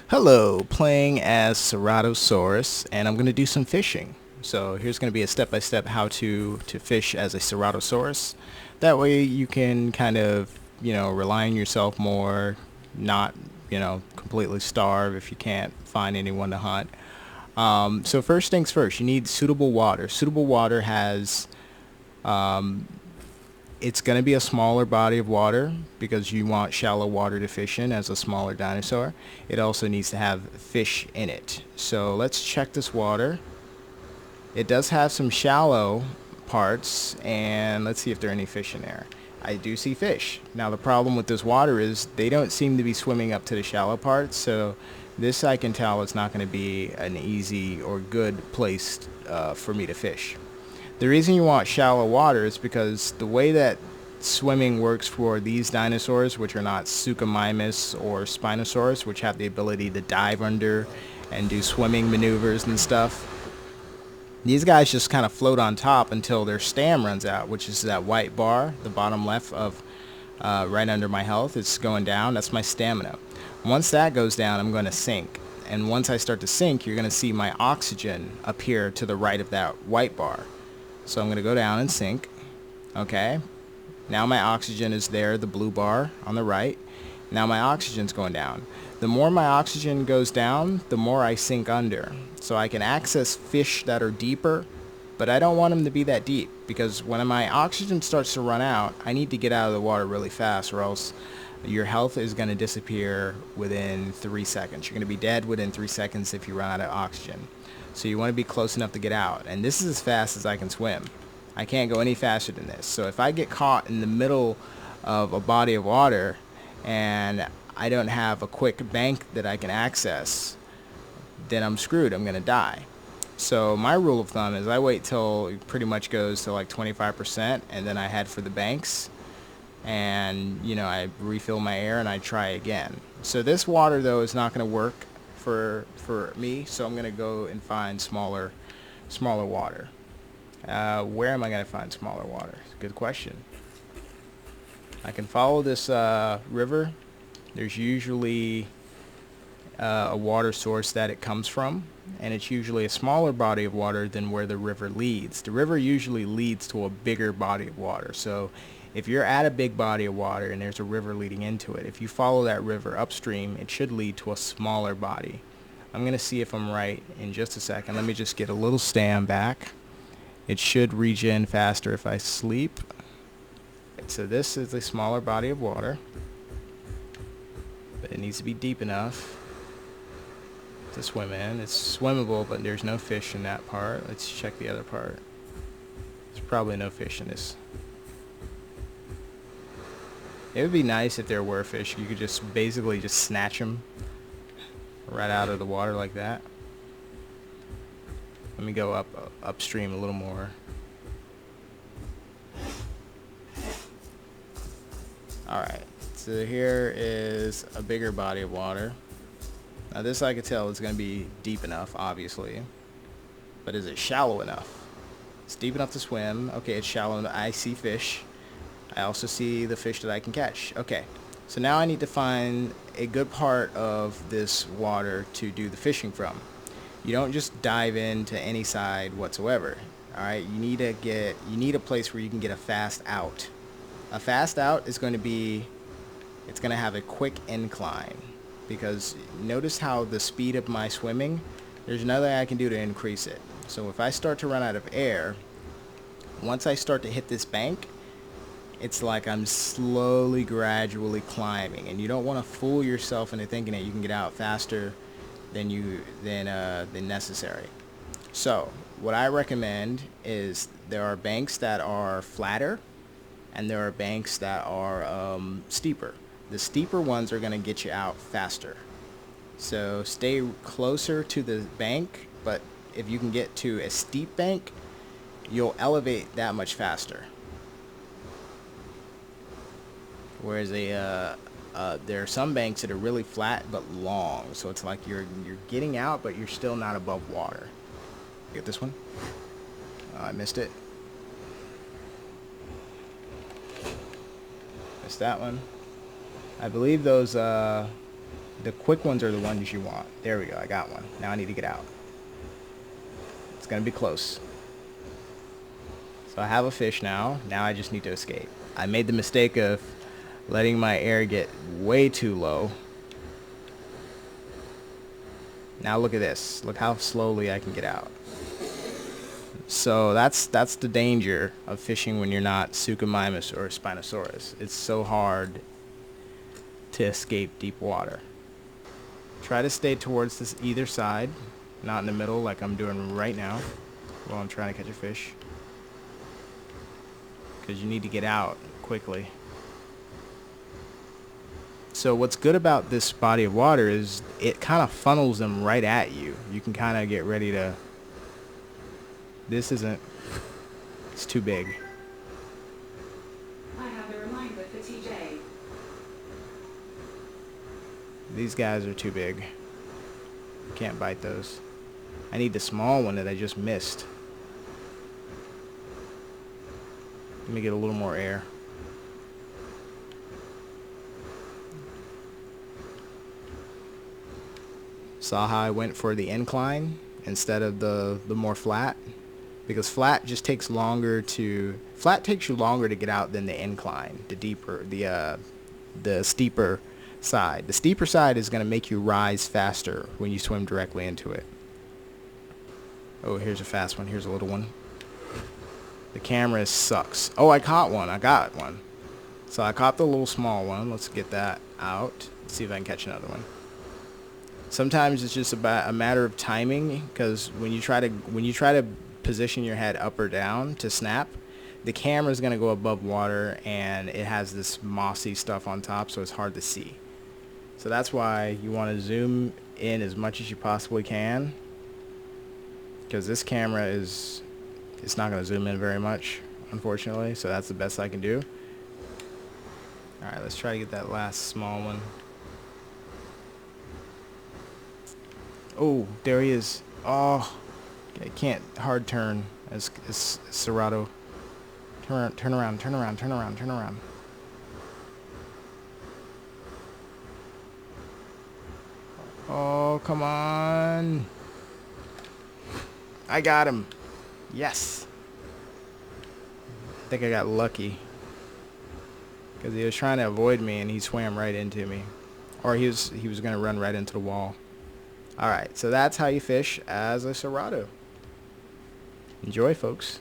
Hello, playing as Ceratosaurus, and I'm going to do some fishing. So here's going to be a step-by-step how to fish as a Ceratosaurus. That way you can kind of, rely on yourself more, not, completely starve if you can't find anyone to hunt. So first things first, you need suitable water. Suitable water has it's going to be a smaller body of water because you want shallow water to fish in as a smaller dinosaur. It also needs to have fish in it. So let's check this water. It does have some shallow parts, and let's see if there are any fish in there. I do see fish. Now the problem with this water is they don't seem to be swimming up to the shallow parts, so this I can tell is not going to be an easy or good place for me to fish. The reason you want shallow water is because the way that swimming works for these dinosaurs, which are not Suchomimus or Spinosaurus, which have the ability to dive under and do swimming maneuvers and stuff, these guys just kind of float on top until their stam runs out, which is that white bar, the bottom left of right under my health. It's going down. That's my stamina. Once that goes down, I'm going to sink. And once I start to sink, you're going to see my oxygen appear to the right of that white bar. So I'm going to go down and sink. Okay. Now my oxygen is there, the blue bar on the right. Now my oxygen's going down. The more my oxygen goes down, the more I sink under. So I can access fish that are deeper, but I don't want them to be that deep because when my oxygen starts to run out, I need to get out of the water really fast or else your health is going to disappear within 3 seconds. You're going to be dead within 3 seconds if you run out of oxygen. So you want to be close enough to get out. And this is as fast as I can swim. I can't go any faster than this. So if I get caught in the middle of a body of water and I don't have a quick bank that I can access, then I'm screwed. I'm going to die. So my rule of thumb is I wait till it pretty much goes to like 25% and then I head for the banks and, I refill my air and I try again. So this water though is not going to work for me, so I'm going to go and find smaller water. Where am I going to find smaller water? Good question. I can follow this river. There's usually a water source that it comes from, and it's usually a smaller body of water than where the river leads. The river usually leads to a bigger body of water. So if you're at a big body of water and there's a river leading into it, if you follow that river upstream, it should lead to a smaller body. I'm going to see if I'm right in just a second. Let me just get a little stam back. It should regen faster if I sleep. So this is a smaller body of water, but it needs to be deep enough to swim in. It's swimmable, but there's no fish in that part. Let's check the other part. There's probably no fish in this. It would be nice if there were fish. You could just basically just snatch them right out of the water like that. Let me go upstream a little more. Alright, so here is a bigger body of water. Now this I could tell is going to be deep enough, obviously. But is it shallow enough? It's deep enough to swim. Okay, it's shallow enough. I see fish. I also see the fish that I can catch. Okay, so now I need to find a good part of this water to do the fishing from. You don't just dive into any side whatsoever. Alright, you need a place where you can get a fast out. A fast out is going to be, it's going to have a quick incline. Because notice how the speed of my swimming, there's nothing I can do to increase it. So if I start to run out of air, once I start to hit this bank, it's like I'm slowly, gradually climbing. And you don't want to fool yourself into thinking that you can get out faster than necessary. So what I recommend is there are banks that are flatter and there are banks that are steeper. The steeper ones are going to get you out faster. So stay closer to the bank, but if you can get to a steep bank, you'll elevate that much faster. Whereas there are some banks that are really flat but long, so it's like you're getting out, but you're still not above water. Get this one? Oh, I missed it. Missed that one. I believe those The quick ones are the ones you want. There we go, I got one. Now I need to get out. It's gonna be close. So I have a fish now. Now I just need to escape. I made the mistake of letting my air get way too low. Now look at this. Look how slowly I can get out. So that's the danger of fishing when you're not Suchomimus or Spinosaurus. It's so hard to escape deep water. Try to stay towards this either side, not in the middle like I'm doing right now while I'm trying to catch a fish. Because you need to get out quickly. So what's good about this body of water is it kind of funnels them right at you. You can kind of get ready to... This isn't... It's too big. I have a reminder for TJ. These guys are too big. Can't bite those. I need the small one that I just missed. Let me get a little more air. Saw how I went for the incline instead of the more flat? Because flat just takes longer to... Flat takes you longer to get out than the incline, the deeper, the steeper side. The steeper side is going to make you rise faster when you swim directly into it. Oh, here's a fast one. Here's a little one. The camera sucks. Oh, I caught one. I got one. So I caught the little small one. Let's get that out. Let's see if I can catch another one. Sometimes it's just about a matter of timing, because when you try to position your head up or down to snap, the camera is going to go above water and it has this mossy stuff on top, so it's hard to see. So that's why you want to zoom in as much as you possibly can, because this camera it's not going to zoom in very much, unfortunately, so that's the best I can do. Alright, let's try to get that last small one. Oh, there he is. Oh, I can't hard turn as Cerato. Turn around. Oh, come on. I got him. Yes. I think I got lucky, because he was trying to avoid me and he swam right into me. Or he was going to run right into the wall. Alright, so that's how you fish as a Cerato. Enjoy, folks.